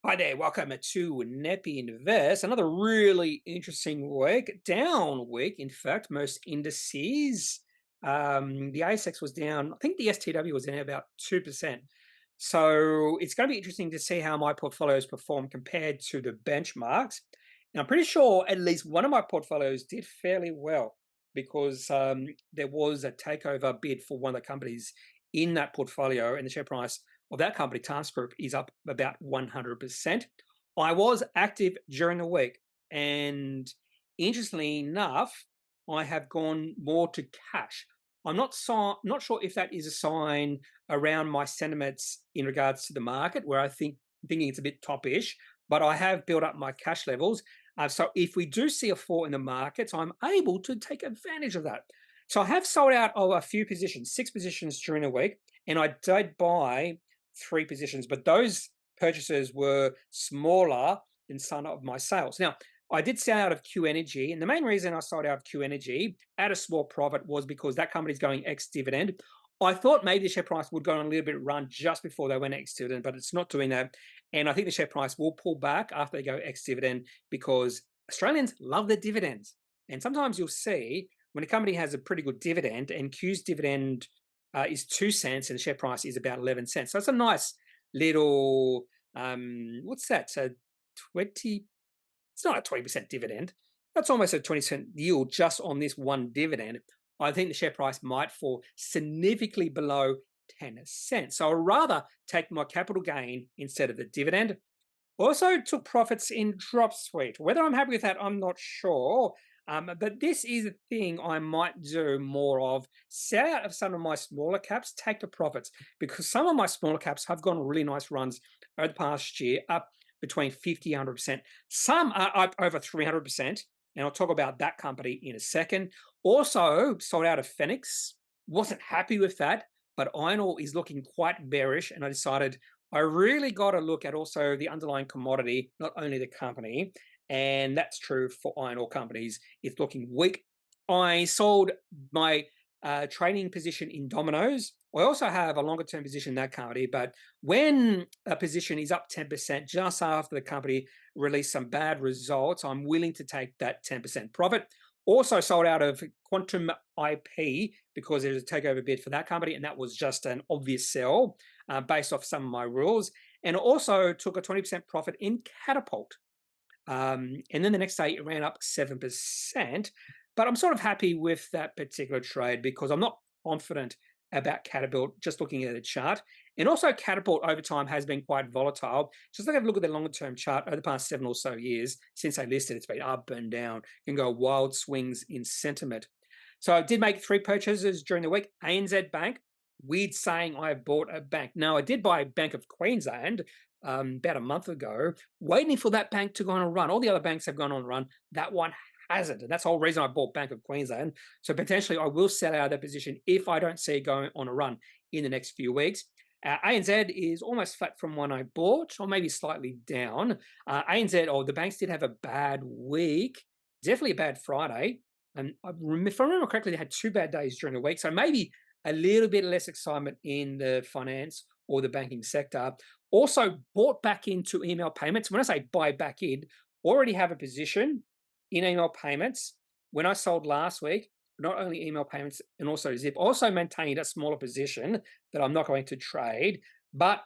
Hi there, welcome to Kneppy Invest. Another really interesting week, down week. In fact, most indices. The ASX was down. I think the STW was down about 2%. So it's going to be interesting to see how my portfolios perform compared to the benchmarks. And I'm pretty sure at least one of my portfolios did fairly well because there was a takeover bid for one of the companies in that portfolio, and the share price of that company, Task Group, is up about 100%. I was active during the week, and interestingly enough, I have gone more to cash. I'm not sure if that is a sign around my sentiments in regards to the market, where thinking it's a bit topish, but I have built up my cash levels. So if we do see a fall in the markets, I'm able to take advantage of that. So I have sold out of a few positions, 6 positions during the week, and I did buy 3 positions, but those purchases were smaller than some of my sales. Now, I did sell out of Q Energy, and the main reason I sold out of Q Energy at a small profit was because that company's going ex-dividend. I thought maybe the share price would go on a little bit run just before they went ex-dividend, but it's not doing that. And I think the share price will pull back after they go ex-dividend because Australians love their dividends. And sometimes you'll see when a company has a pretty good dividend and Q's dividend is 2 cents and the share price is about 11 cents. So it's a nice little, what's that? So 20, it's not a 20% dividend. That's almost a 20% yield just on this one dividend. I think the share price might fall significantly below 10 cents. So I'd rather take my capital gain instead of the dividend. Also took profits in Dropsuite. Whether I'm happy with that, I'm not sure. But this is a thing I might do more of. Sell out of some of my smaller caps, take the profits, because some of my smaller caps have gone really nice runs over the past year, up between 50 and 100%. Some are up over 300%. And I'll talk about that company in a second. Also, sold out of Phoenix. Wasn't happy with that, but iron ore is looking quite bearish. And I decided I really got to look at also the underlying commodity, not only the company. And that's true for iron ore companies. It's looking weak. I sold my trading position in Domino's. I also have a longer term position in that company, but when a position is up 10% just after the company released some bad results, I'm willing to take that 10% profit. Also sold out of Quantum IP because there's a takeover bid for that company, and that was just an obvious sell based off some of my rules. And also took a 20% profit in Catapult. And then the next day it ran up 7%. But I'm sort of happy with that particular trade because I'm not confident about Catapult just looking at the chart. And also Catapult over time has been quite volatile. Just have a look at the longer term chart over the past 7 or so years since they listed. It's been up and down. Can go wild swings in sentiment. So I did make 3 purchases during the week. ANZ Bank, weird saying I bought a bank. Now I did buy Bank of Queensland about a month ago, waiting for that bank to go on a run. All the other banks have gone on a run. That one hasn't. And that's the whole reason I bought Bank of Queensland. So potentially I will sell out of that position if I don't see it going on a run in the next few weeks. ANZ is almost flat from when I bought, or maybe slightly down. ANZ, or the banks did have a bad week, definitely a bad Friday. And if I remember correctly, they had 2 bad days during the week. So maybe a little bit less excitement in the finance or the banking sector. Also bought back into email payments. When I say buy back in, already have a position in email payments. When I sold last week, not only email payments and also Zip, also maintained a smaller position that I'm not going to trade, but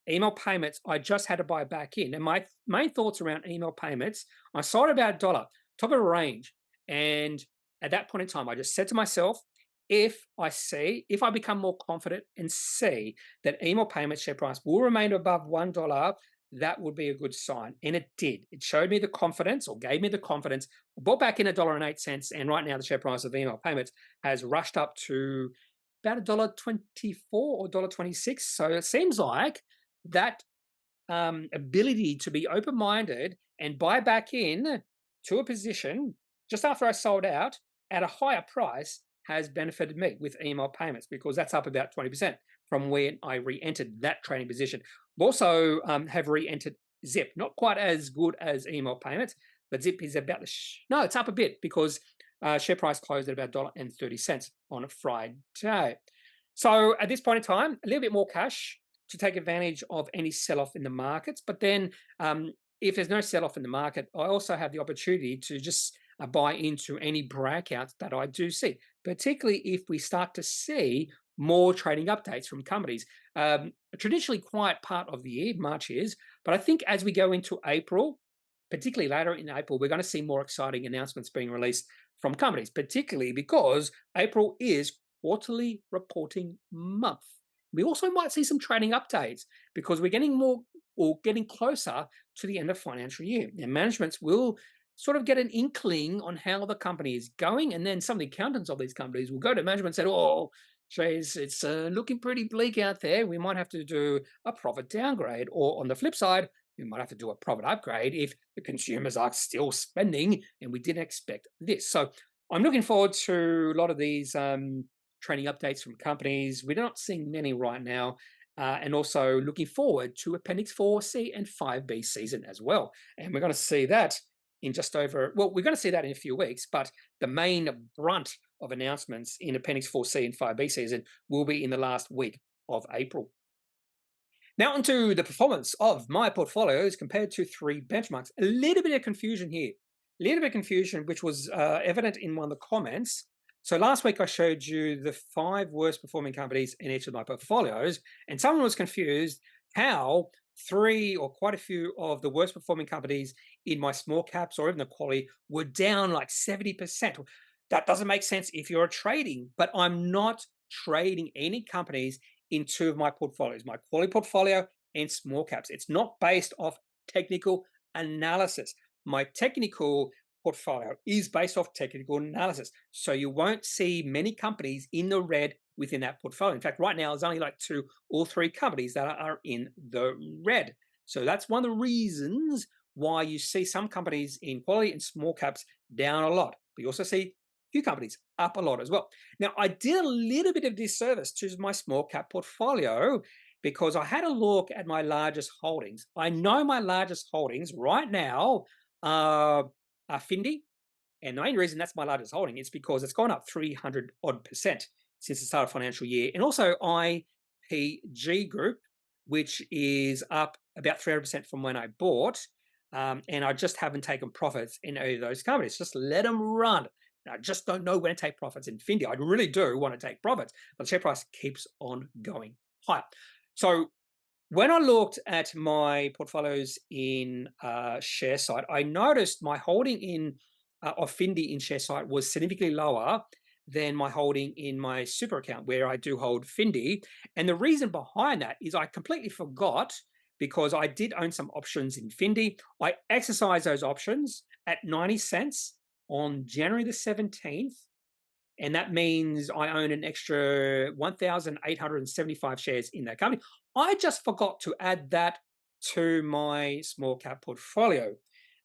email payments, I just had to buy back in. And my main thoughts around email payments, I sold about $1, top of a range. And at that point in time, I just said to myself, if I become more confident and see that email payment share price will remain above $1, that would be a good sign. And it did. It showed me the confidence, or gave me the confidence. I bought back in $1.08, and right now the share price of email payments has rushed up to about $1.24 or $1.26. So it seems like that ability to be open-minded and buy back in to a position just after I sold out at a higher price has benefited me with email payments, because that's up about 20% from when I re-entered that trading position. Also have re-entered Zip, not quite as good as email payments, but Zip is about no, it's up a bit because share price closed at about $1.30 on a Friday. So at this point in time, a little bit more cash. to take advantage of any sell-off in the markets. But then if there's no sell-off in the market, I also have the opportunity to just buy into any breakouts that I do see, particularly if we start to see more trading updates from companies. A traditionally quiet part of the year, March is, but I think as we go into April, particularly later in April, we're going to see more exciting announcements being released from companies, particularly because April is quarterly reporting month. We also might see some trading updates because we're getting more or getting closer to the end of financial year. And managements will sort of get an inkling on how the company is going, and then some of the accountants of these companies will go to management and say, "Oh, Shays, it's looking pretty bleak out there. We might have to do a profit downgrade." Or on the flip side, we might have to do a profit upgrade if the consumers are still spending and we didn't expect this. So I'm looking forward to a lot of these trading updates from companies. We're not seeing many right now. And also looking forward to Appendix 4C and 5B season as well. And we're going to see that in just over, well, we're going to see that in a few weeks, but the main brunt of announcements in Appendix 4C and 5B season will be in the last week of April. Now onto the performance of my portfolios compared to three benchmarks. A little bit of confusion here. A little bit of confusion, which was evident in one of the comments. So last week I showed you the 5 worst performing companies in each of my portfolios, and someone was confused how 3 or quite a few of the worst performing companies in my small caps or even the quality were down like 70%. That doesn't make sense if you're trading, but I'm not trading any companies in 2 of my portfolios, my quality portfolio and small caps. It's not based off technical analysis. My technical portfolio is based off technical analysis. So you won't see many companies in the red within that portfolio. In fact, right now, there's only like 2 or 3 companies that are in the red. So that's one of the reasons why you see some companies in quality and small caps down a lot. But you also see few companies up a lot as well. Now, I did a little bit of disservice to my small cap portfolio because I had a look at my largest holdings. I know my largest holdings right now are Findy, and the main reason that's my largest holding is because it's gone up 300 odd percent since the start of financial year, and also IPG Group, which is up about 300% from when I bought, and I just haven't taken profits in either of those companies. Just let them run. I just don't know when to take profits in Findy. I really do want to take profits, but the share price keeps on going higher. So when I looked at my portfolios in ShareSite, I noticed my holding in of Findy in ShareSite was significantly lower than my holding in my super account where I do hold Findy. And the reason behind that is I completely forgot because I did own some options in Findy. I exercised those options at 90 cents on January the 17th. And that means I own an extra 1,875 shares in that company. I just forgot to add that to my small cap portfolio.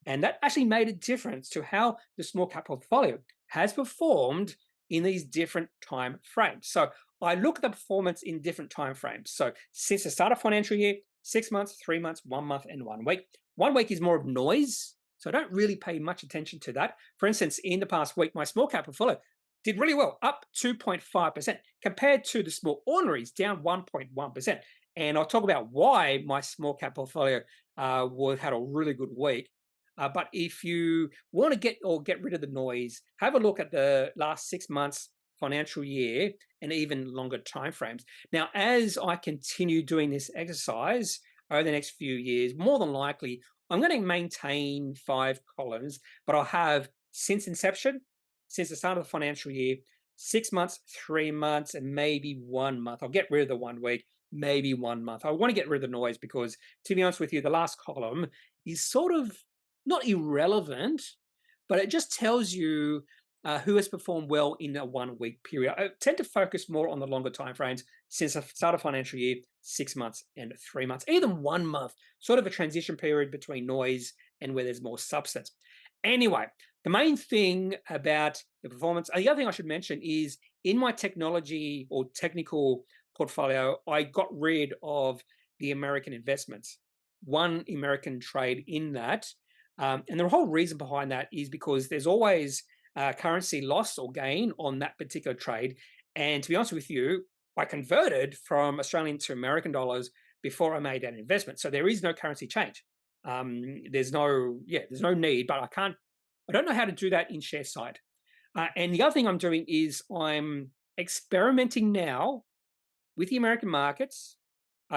And that actually made a difference to how the small cap portfolio has performed in these different time frames. So I look at the performance in different time frames. So since the start of financial year, 6 months, 3 months, 1 month, and 1 week. 1 week is more of noise. So I don't really pay much attention to that. For instance, in the past week, my small cap portfolio did really well, up 2.5% compared to the small ordinaries, down 1.1%. And I'll talk about why my small cap portfolio had a really good week. But if you want to get rid of the noise, have a look at the last 6 months, financial year, and even longer timeframes. Now, as I continue doing this exercise over the next few years, more than likely, I'm going to maintain 5 columns, but I'll have since inception, since the start of the financial year, 6 months, 3 months, and maybe 1 month. I'll get rid of the 1 week, maybe 1 month. I want to get rid of the noise because, to be honest with you, the last column is sort of not irrelevant, but it just tells you who has performed well in a 1 week period. I tend to focus more on the longer time frames since the start of financial year, 6 months and 3 months, even 1 month, sort of a transition period between noise and where there's more substance. Anyway, the main thing about the performance, the other thing I should mention is in my technology or technical portfolio, I got rid of the American investments, one American trade in that. And the whole reason behind that is because there's always currency loss or gain on that particular trade. And to be honest with you, I converted from Australian to American dollars before I made that investment. So there is no currency change. There's no, there's no need, but I don't know how to do that in share side. And the other thing I'm doing is I'm experimenting now with the American markets,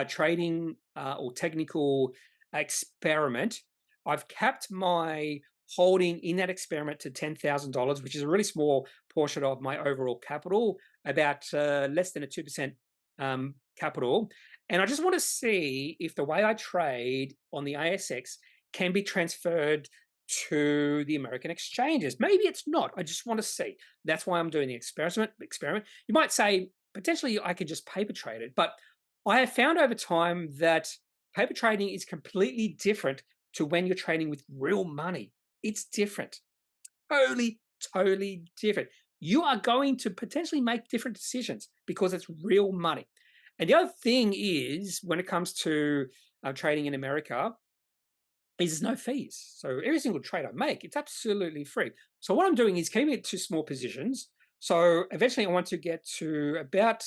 trading or technical experiment. I've capped my holding in that experiment to $10,000, which is a really small portion of my overall capital, about less than a 2% capital. And I just want to see if the way I trade on the ASX can be transferred to the American exchanges. Maybe it's not. I just want to see. That's why I'm doing the experiment. You might say potentially I could just paper trade it, but I have found over time that paper trading is completely different to when you're trading with real money. It's different. Totally different. You are going to potentially make different decisions because it's real money. And the other thing is, when it comes to trading in America, is there's no fees. So every single trade I make, it's absolutely free. So what I'm doing is keeping it to small positions. So eventually I want to get to about,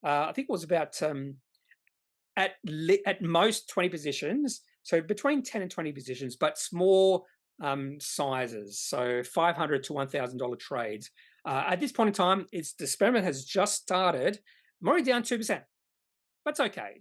I think it was about at most 20 positions. So between 10 and 20 positions, but small sizes. So $500 to $1,000 trades. At this point in time, the experiment has just started. I'm already down 2%. That's okay.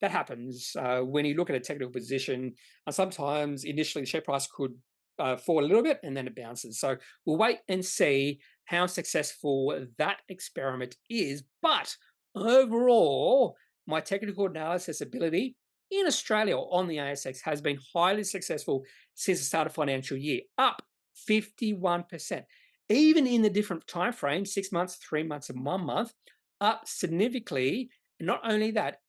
That happens when you look at a technical position. Sometimes initially the share price could fall a little bit and then it bounces. So we'll wait and see how successful that experiment is. But overall, my technical analysis ability in Australia or on the ASX has been highly successful since the start of financial year, up 51%. Even in the different time frames, 6 months, 3 months, and 1 month, up significantly. And not only that,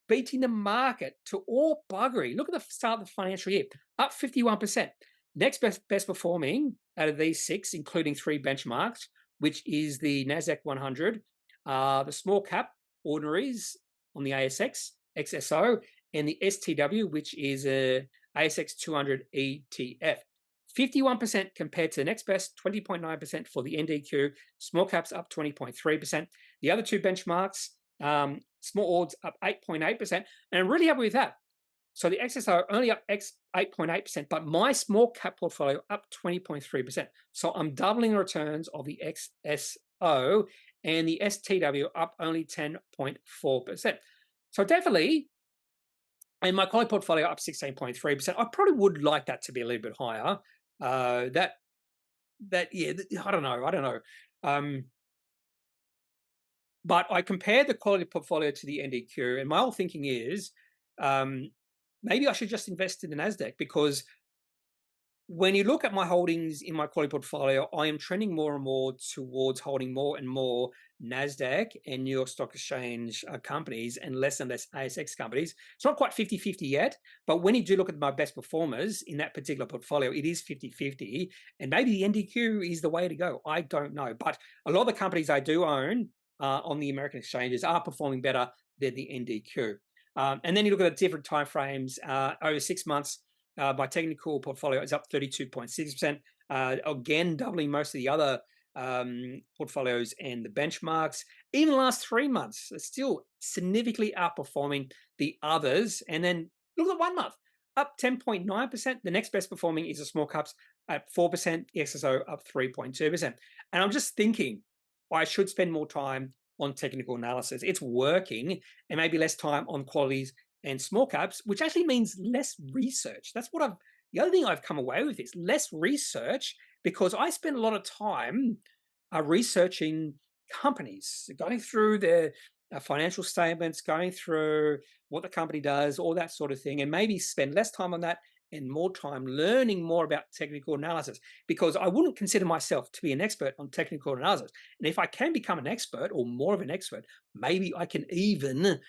beating the market to all buggery. Look at the start of the financial year, up 51%. Next best performing out of these 6, including 3 benchmarks, which is the NASDAQ 100, the small cap ordinaries on the ASX, XSO, and the STW, which is a ASX 200 ETF. 51% compared to the next best, 20.9% for the NDQ, small caps up 20.3%. The other 2 benchmarks, small ords up 8.8%, and I'm really happy with that. So the XSO only up 8.8%, but my small cap portfolio up 20.3%. So I'm doubling the returns of the XSO, and the STW up only 10.4%. So definitely, and my quality portfolio up 16.3%. I probably would like that to be a little bit higher. I don't know. But I compare the quality portfolio to the NDQ, and my whole thinking is maybe I should just invest in the NASDAQ, because when you look at my holdings in my quality portfolio, I am trending more and more towards holding more and more NASDAQ and New York Stock Exchange companies and less ASX companies. It's not quite 50-50 yet, but when you do look at my best performers in that particular portfolio, it is 50-50, and maybe the NDQ is the way to go. I don't know, but a lot of the companies I do own on the American exchanges are performing better than the NDQ. And then you look at the different time frames over 6 months. My technical portfolio is up 32.6%, again doubling most of the other portfolios and the benchmarks. Even the last 3 months, it's still significantly outperforming the others. And then look at 1 month, up 10.9%. The next best performing is the small caps at 4%, the XSO up 3.2%. And I'm just thinking I should spend more time on technical analysis. It's working, and maybe less time on qualities and small caps, which actually means less research. That's what the other thing I've come away with is less research, because I spend a lot of time researching companies, going through their financial statements, going through what the company does, all that sort of thing, and maybe spend less time on that and more time learning more about technical analysis, because I wouldn't consider myself to be an expert on technical analysis. And if I can become an expert or more of an expert, maybe I can even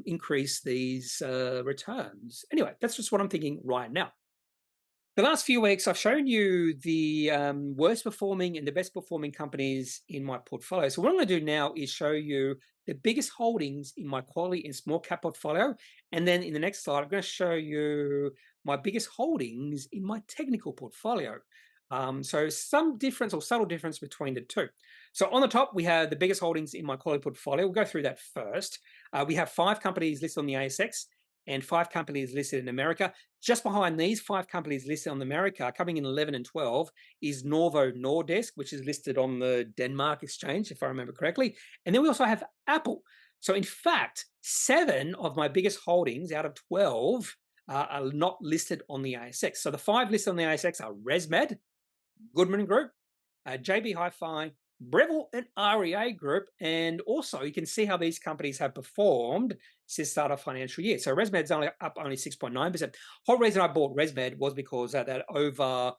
increase these returns. Anyway, that's just what I'm thinking right now. The last few weeks, I've shown you the worst performing and the best performing companies in my portfolio. So what I'm going to do now is show you the biggest holdings in my quality and small cap portfolio. And then in the next slide, I'm going to show you my biggest holdings in my technical portfolio. So some difference or subtle difference between the two. So on the top, we have the biggest holdings in my quality portfolio. We'll go through that first. We have 5 companies listed on the ASX and 5 companies listed in America. Just behind these 5 companies listed on America, coming in 11 and 12, is Novo Nordisk, which is listed on the Denmark exchange, if I remember correctly. And then we also have Apple. So in fact, 7 of my biggest holdings out of 12 are not listed on the ASX. So the 5 listed on the ASX are ResMed, Goodman Group, JB Hi-Fi, Breville, and REA Group. And also, you can see how these companies have performed since the start of financial year. So ResMed's only 6.9%. Whole reason I bought ResMed was because of that over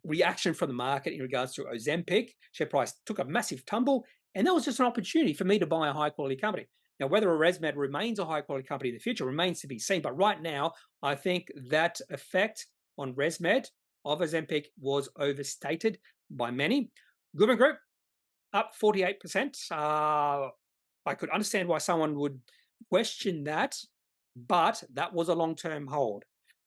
reaction from the market in regards to Ozempic. Share price took a massive tumble, and that was just an opportunity for me to buy a high quality company. Now, whether a ResMed remains a high quality company in the future remains to be seen. But right now, I think that effect on ResMed of Ozempic was overstated by many. Goodman Group up 48%. I could understand why someone would question that, but that was a long-term hold.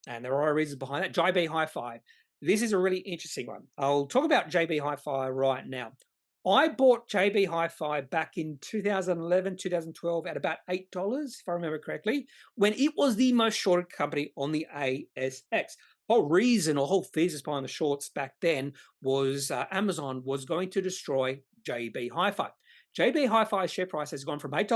And there are reasons behind that. JB Hi-Fi. This is a really interesting one. I'll talk about JB Hi-Fi right now. I bought JB Hi-Fi back in 2011, 2012 at about $8, if I remember correctly, when it was the most shorted company on the ASX. Whole reason or whole thesis behind the shorts back then was Amazon was going to destroy JB Hi-Fi. JB Hi-Fi's share price has gone from $8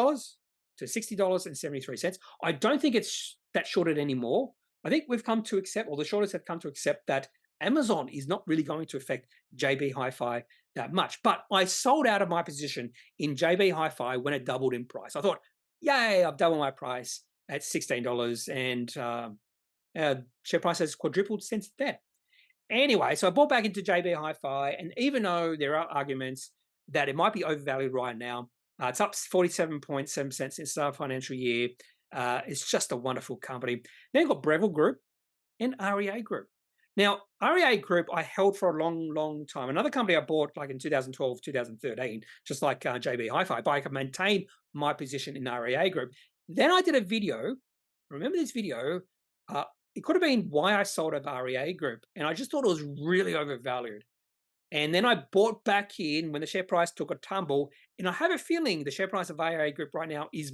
to $60.73. I don't think it's that shorted anymore. I think we've come to accept, or the shorters have come to accept, that Amazon is not really going to affect JB Hi-Fi that much. But I sold out of my position in JB Hi-Fi when it doubled in price. I thought, yay, I've doubled my price at $16, and share price has quadrupled since then. Anyway, so I bought back into JB Hi-Fi, and even though there are arguments that it might be overvalued right now, it's up 47.7% since the start of financial year. It's just a wonderful company. Then you've got Breville Group and REA Group. Now, REA Group I held for a long, long time. Another company I bought like in 2012, 2013, just like JB Hi-Fi, but I could maintain my position in REA Group. Then I did a video. Remember this video? It could have been why I sold of REA Group, and I just thought it was really overvalued. And then I bought back in when the share price took a tumble, and I have a feeling the share price of REA Group right now is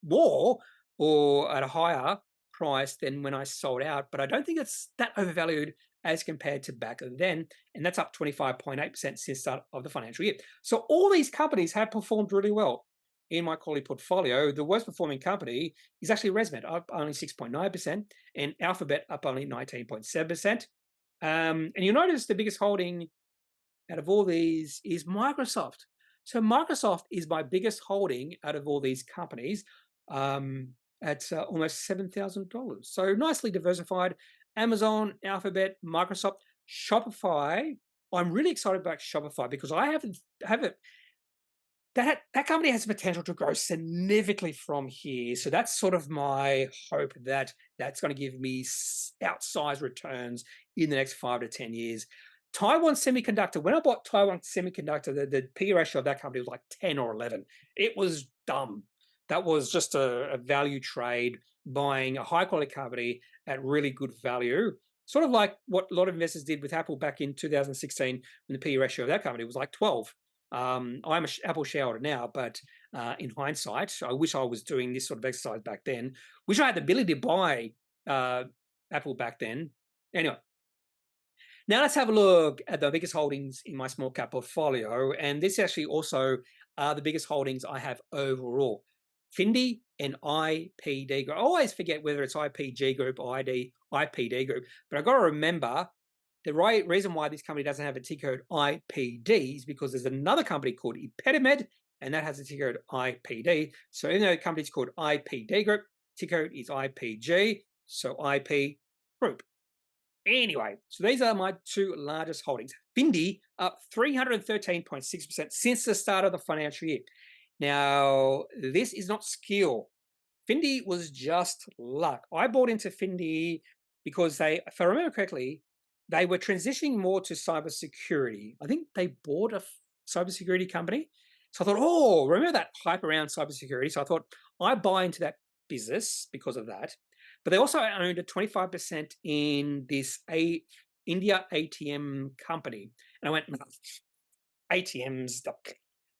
more or at a higher price than when I sold out, but I don't think it's that overvalued as compared to back then, and that's up 25.8% since the start of the financial year. So all these companies have performed really well in my quality portfolio. The worst performing company is actually ResMed, up only 6.9%, and Alphabet up only 19.7%. And you'll notice the biggest holding out of all these is Microsoft. So Microsoft is my biggest holding out of all these companies at almost $7,000. So nicely diversified. Amazon, Alphabet, Microsoft, Shopify. I'm really excited about Shopify because I haven't that company has the potential to grow significantly from here. So that's sort of my hope that that's going to give me outsized returns in the next 5 to 10 years. Taiwan Semiconductor, when I bought Taiwan Semiconductor, the P ratio of that company was like 10 or 11. It was dumb. That was just a value trade, buying a high quality company at really good value. Sort of like what a lot of investors did with Apple back in 2016 when the P ratio of that company was like 12. I'm an Apple shareholder now, but in hindsight, I wish I was doing this sort of exercise back then. Wish I had the ability to buy Apple back then. Anyway, now let's have a look at the biggest holdings in my small cap portfolio. And this actually also are the biggest holdings I have overall. Findi and IPD Group. I always forget whether it's IPG Group or IPD Group, but I've got to remember the right reason why this company doesn't have a ticker code IPD is because there's another company called Impedimed, and that has a ticker code IPD. So even though the company's called IPD Group, ticker code is IPG, so IP Group. Anyway, so these are my 2 largest holdings. Findi up 313.6% since the start of the financial year. Now, this is not skill. Findi was just luck. I bought into Findi because they, if I remember correctly, they were transitioning more to cybersecurity. I think they bought a cybersecurity company. So I thought, oh, remember that hype around cybersecurity? So I thought, I buy into that business because of that. But they also owned a 25% in India ATM company. And I went, ATMs,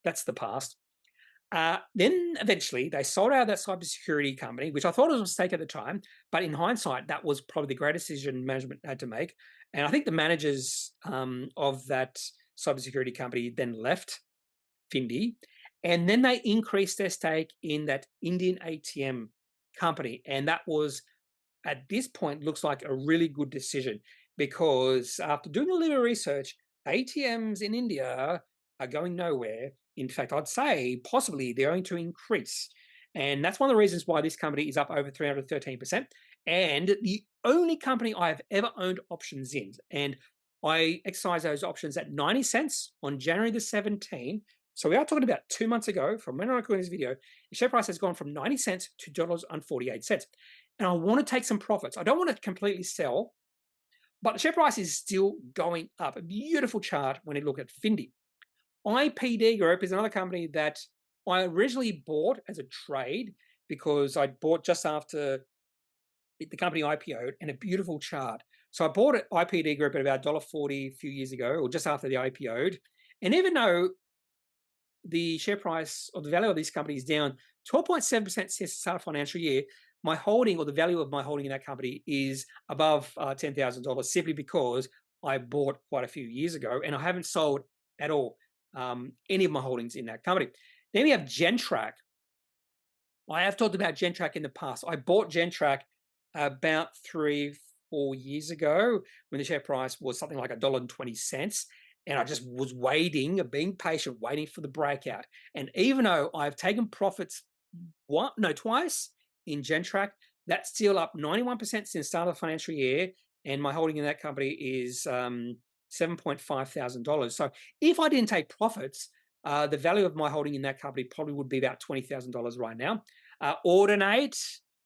that's the past. Then eventually they sold out that cybersecurity company, which I thought was a mistake at the time. But in hindsight, that was probably the greatest decision management had to make. And I think the managers of that cybersecurity company then left Findi. And then they increased their stake in that Indian ATM company. And that was, at this point, looks like a really good decision, because after doing a little research, ATMs in India are going nowhere. In fact, I'd say possibly they're going to increase. And that's one of the reasons why this company is up over 313%. And the only company I have ever owned options in. And I exercised those options at 90 cents on January the 17th. So we are talking about 2 months ago from when I recorded this video. The share price has gone from 90 cents to $2.48. And I want to take some profits. I don't want to completely sell, but the share price is still going up. A beautiful chart when you look at Findi. IPD Group is another company that I originally bought as a trade, because I bought just after the company IPO'd, and a beautiful chart. So I bought it, IPD Group, at about $1.40 a few years ago, or just after the IPO'd. And even though the share price or the value of this company is down 12.7% since the start of financial year, my holding, or the value of my holding in that company, is above $10,000, simply because I bought quite a few years ago and I haven't sold at all any of my holdings in that company. Then we have Gentrack. I have talked about Gentrack in the past. I bought Gentrack about 3-4 years ago when the share price was something like $1.20. And I just was waiting, being patient, waiting for the breakout. And even though I've taken profits twice in Gentrack, that's still up 91% since the start of the financial year. And my holding in that company is $7.5 thousand. So if I didn't take profits, the value of my holding in that company probably would be about $20,000 right now. Ordinate,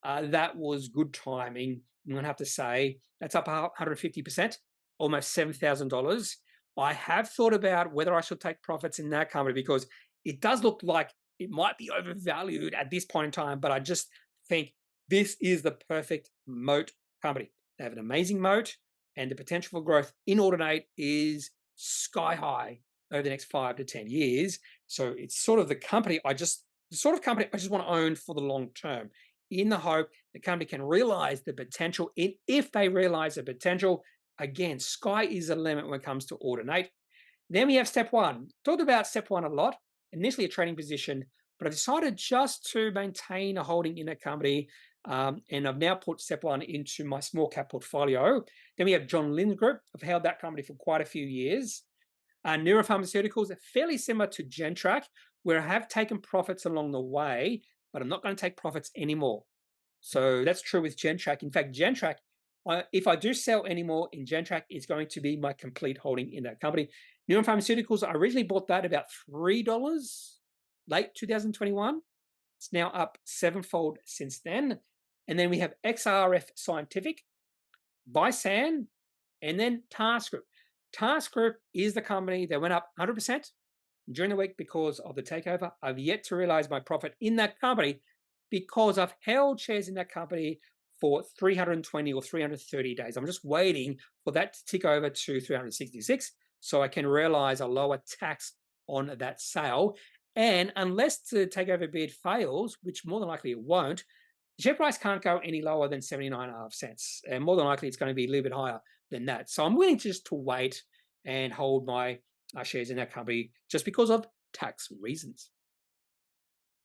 that was good timing. I'm going to have to say that's up 150%, almost $7,000. I have thought about whether I should take profits in that company, because it does look like it might be overvalued at this point in time, but I just think this is the perfect moat company. They have an amazing moat, and the potential for growth in Ordinate is sky high over the next 5 to 10 years. So it's sort of the company I just want to own for the long term, in the hope the company can realize the potential. If they realize the potential, again, sky is the limit when it comes to Ordinate. Then we have Step One. Talked about Step One a lot. Initially a trading position, but I've decided just to maintain a holding in a company, and I've now put Step One into my small cap portfolio. Then we have John Lynn's Group. I've held that company for quite a few years. Neuropharmaceuticals are fairly similar to Gentrack, where I have taken profits along the way, but I'm not going to take profits anymore. So that's true with Gentrack. In fact, Gentrack, if I do sell anymore in Gentrack, it's going to be my complete holding in that company. Neuropharmaceuticals, I originally bought that about $3 late 2021. It's now up 7-fold since then. And then we have XRF Scientific, Bisan, and then Task Group. Task Group is the company that went up 100% during the week because of the takeover. I've yet to realize my profit in that company, because I've held shares in that company for 320 or 330 days. I'm just waiting for that to tick over to 366 so I can realize a lower tax on that sale. And unless the takeover bid fails, which more than likely it won't, the share price can't go any lower than 79.5 cents. And more than likely it's going to be a little bit higher than that. So I'm willing just to wait and hold my shares in that company just because of tax reasons.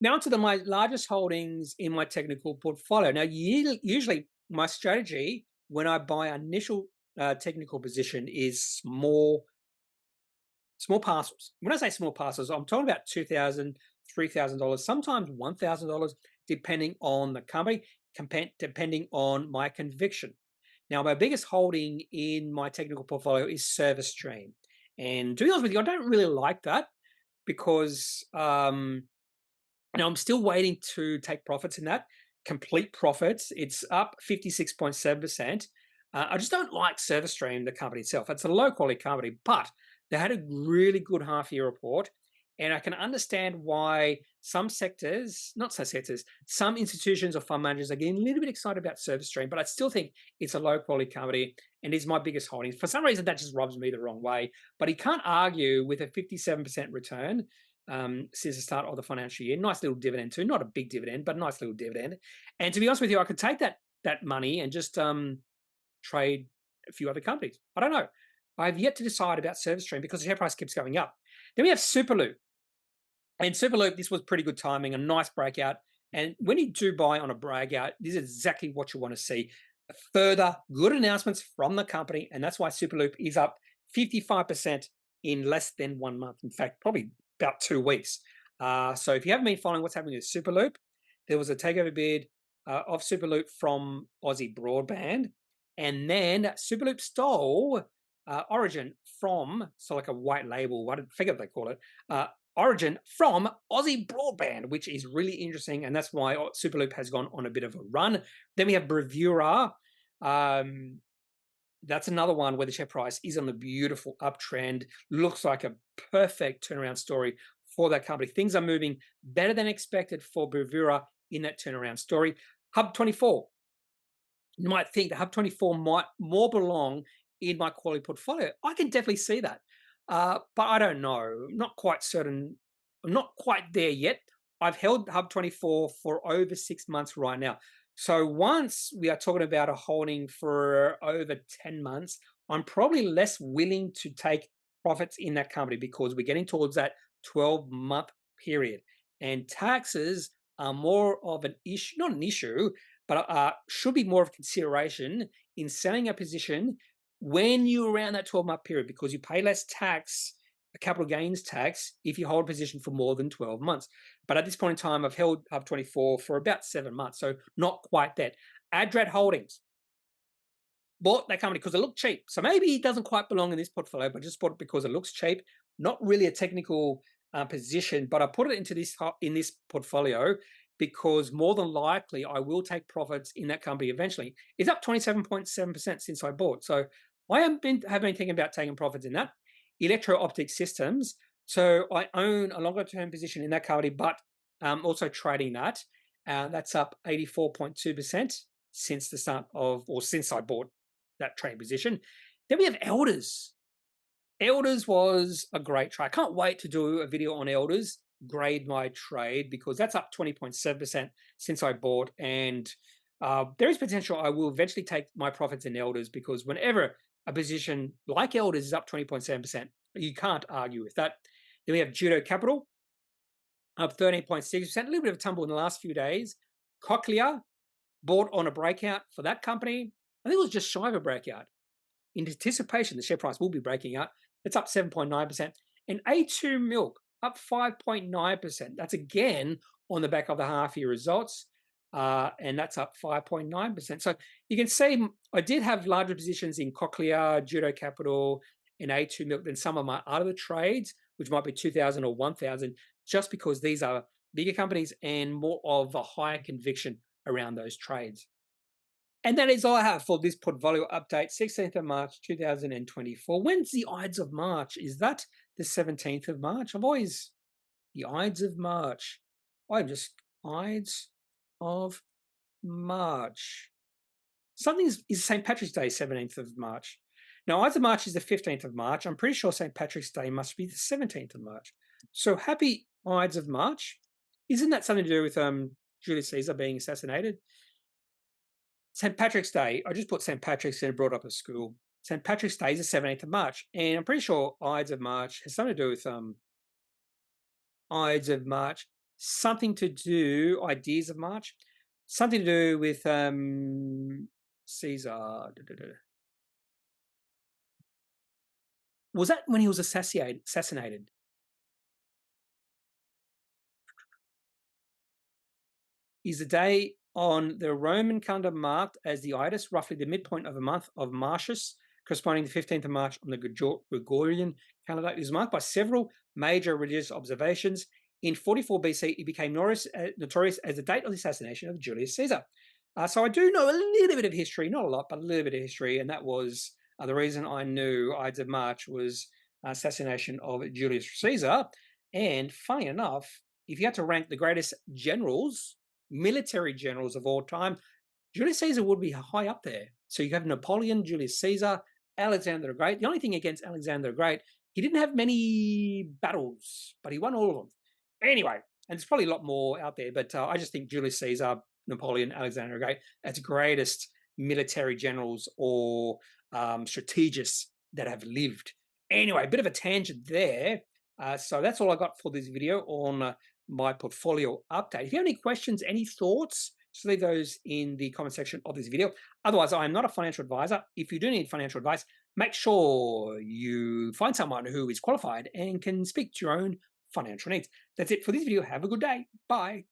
Now to my largest holdings in my technical portfolio. Now, usually my strategy when I buy an initial technical position is small parcels. When I say small parcels, I'm talking about $2,000, $3,000, sometimes $1,000, depending on the company, depending on my conviction. Now, my biggest holding in my technical portfolio is ServiceStream. And to be honest with you, I don't really like that, because I'm still waiting to take profits in that, complete profits. It's up 56.7%. I just don't like ServiceStream, the company itself. It's a low-quality company, but they had a really good half-year report. And I can understand why some sectors, not some sectors, some institutions or fund managers are getting a little bit excited about Service Stream, but I still think it's a low quality company and is my biggest holding. For some reason, that just rubs me the wrong way. But he can't argue with a 57% return since the start of the financial year. Nice little dividend too, not a big dividend, but a nice little dividend. And to be honest with you, I could take that money and just trade a few other companies. I don't know. I have yet to decide about Service Stream because the share price keeps going up. Then we have Superloop. And Superloop, this was pretty good timing, a nice breakout. And when you do buy on a breakout, this is exactly what you want to see. Further good announcements from the company, and that's why Superloop is up 55% in less than 1 month. In fact, probably about 2 weeks. So if you haven't been following what's happening with Superloop, there was a takeover bid of Superloop from Aussie Broadband, and then Superloop stole Origin from, so like a white label, I forget what they call it, Origin from Aussie Broadband, which is really interesting, and that's why Superloop has gone on a bit of a run. Then we have Bravura. That's another one where the share price is on a beautiful uptrend. Looks like a perfect turnaround story for that company. Things are moving better than expected for Bravura in that turnaround story. Hub24. You might think that Hub24 might more belong in my quality portfolio. I can definitely see that. But I don't know. I'm not quite certain. I'm not quite there yet. I've held Hub24 for over 6 months right now. So once we are talking about a holding for over 10 months, I'm probably less willing to take profits in that company because we're getting towards that 12-month period. And taxes are more of an issue, not an issue, but should be more of consideration in selling a position when you're around that 12-month period, because you pay less tax, capital gains tax, if you hold a position for more than 12 months. But at this point in time, I've held Hub24 for about 7 months, so not quite that. Adrat Holdings. Bought that company because it looked cheap. So maybe it doesn't quite belong in this portfolio, but just bought it because it looks cheap. Not really a technical position, but I put it into this in this portfolio because more than likely I will take profits in that company eventually. It's up 27.7% since I bought. So I have been thinking about taking profits in that. Electro-optic systems. So I own a longer term position in that company, but also trading that. That's up 84.2% since the start of, or since I bought that trade position. Then we have Elders. Elders was a great trade. I can't wait to do a video on Elders, grade my trade, because that's up 20.7% since I bought. And there is potential I will eventually take my profits in Elders, because whenever a position like Elders is up 20.7%, you can't argue with that. Then we have Judo Capital, up 13.6%, a little bit of a tumble in the last few days. Cochlear, bought on a breakout for that company. I think it was just shy of a breakout. In anticipation, the share price will be breaking out. It's up 7.9%. And A2 Milk, up 5.9%. That's again on the back of the half-year results. And that's up 5.9%. So you can see I did have larger positions in Cochlear, Judo Capital, and A2 Milk than some of my other trades, which might be 2,000 or 1,000, just because these are bigger companies and more of a higher conviction around those trades. And that is all I have for this portfolio update, 16th of March, 2024. When's the Ides of March? Is that the 17th of March? I'm always the Ides of March. I'm just Ides of March. Something is St. Patrick's Day, 17th of March. Now, Ides of March is the 15th of March. I'm pretty sure St. Patrick's Day must be the 17th of March. So happy Ides of March. Isn't that something to do with Julius Caesar being assassinated? St. Patrick's Day, I just put St. Patrick's and brought up a school. St. Patrick's Day is the 17th of March, and I'm pretty sure Ides of March has something to do with Ides of March, something to do, Ideas of March, something to do with Caesar. Was that when he was assassinated? Is the day on the Roman calendar marked as the Ides, roughly the midpoint of the month of Martius, corresponding to the 15th of March on the Gregorian calendar. It is marked by several major religious observations. In 44 BC, it became notorious as the date of the assassination of Julius Caesar. So I do know a little bit of history, not a lot, but a little bit of history, and that was the reason I knew Ides of March was assassination of Julius Caesar. And funny enough, if you had to rank the greatest generals, military generals of all time, Julius Caesar would be high up there. So you have Napoleon, Julius Caesar, Alexander the Great. The only thing against Alexander the Great, he didn't have many battles, but he won all of them. Anyway, and there's probably a lot more out there, but I just think Julius Caesar, Napoleon, Alexander the Great, as greatest military generals or strategists that have lived. Anyway, a bit of a tangent there. So that's all I got for this video on my portfolio update. If you have any questions, any thoughts, just leave those in the comment section of this video. Otherwise, I am not a financial advisor. If you do need financial advice, make sure you find someone who is qualified and can speak to your own financial needs. That's it for this video. Have a good day. Bye.